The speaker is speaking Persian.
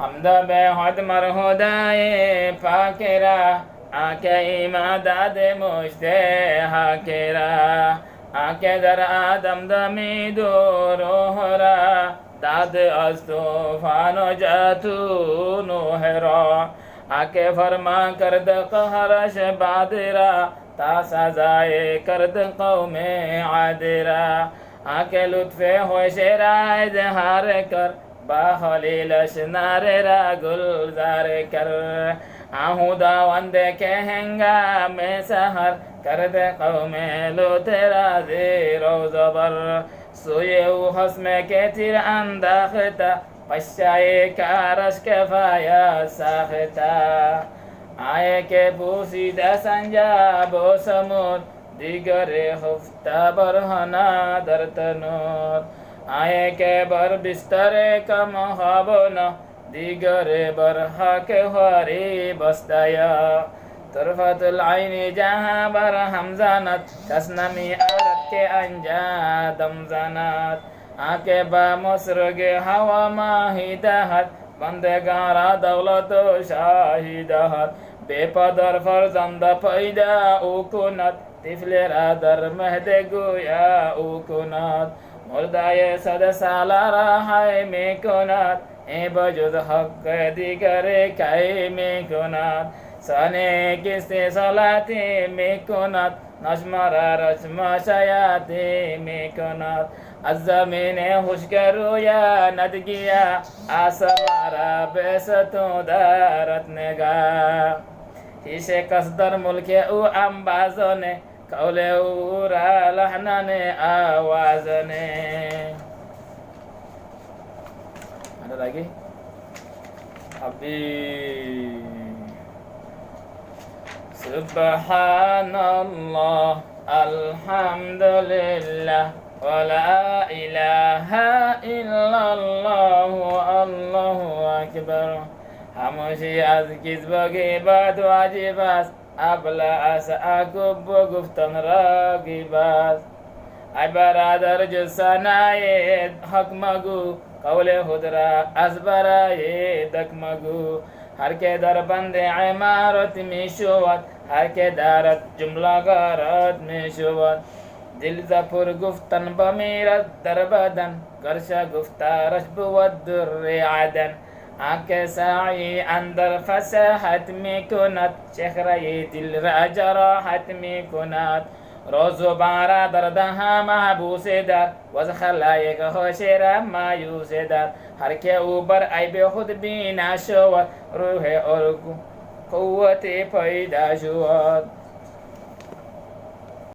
حمد به حد مرهودای پاکرا آکه ایماداد مشته حاکرا آکه در آدم دمید و روح را داد از توفان و جاتو نوح را آکه فرما کرد قهرش بعد را تا سزای کرد قوم عاد را آکه لطف ہوش را اظهار کر با خلیلش نعره را گلزار کر خداوند که هنگام سحر کرد قوم لوط را زیر و زبر سوی او خصم که تیر انداختا پشای کارش کفایت ساختا آیه که پوسیده سنجاب و سمود دیگر خفته برهنه در تنور آیه که بر بستر کم خوابونه دیگر بر حق خواری بستایا طرفت العین جهان بر هم زند کس نمی آرد که انجا دم زند آنکه با مسرگ هوا ماهی دهد بندگان را دولت و شاهی دهد بے پدر فرزند پیدا او کند طفل را در مهد گویا او کند مردای 100 ساله را حی می کند ای بجز حق دیگر کی می کند سانه کسی صلاتی می کند نشم را رشم شیاطی می کند از زمین خشک رویا ندگیا آسمان را به ستون دارد نگاه هیچ کس در ملک او انبازانه قول او را لحنان آوازانه. Ada lagi? Habis. Subhanallah, alhamdulillah, wa la ilaha illallah, Allahu akbar. Hamoshi az kizbagi bad wajibas, abla as akub guftan ragibas. Ay برادر جسانای حق مگو قول خود را از برای دک مگو هر که در بند عمارت می شود هر که دارد جمله غارت می شود دل زپر گفتن بمیرد در بدن گرچه گفتارش بود در عدن آنکه سعی اندر فساحت می کند چهره دل را جراحت می کند روز و بارا در دها محبوس در وز خلایق هوش را مایوس در هر که او بر عیب خود بینا شود روح اور قوت پیدا شود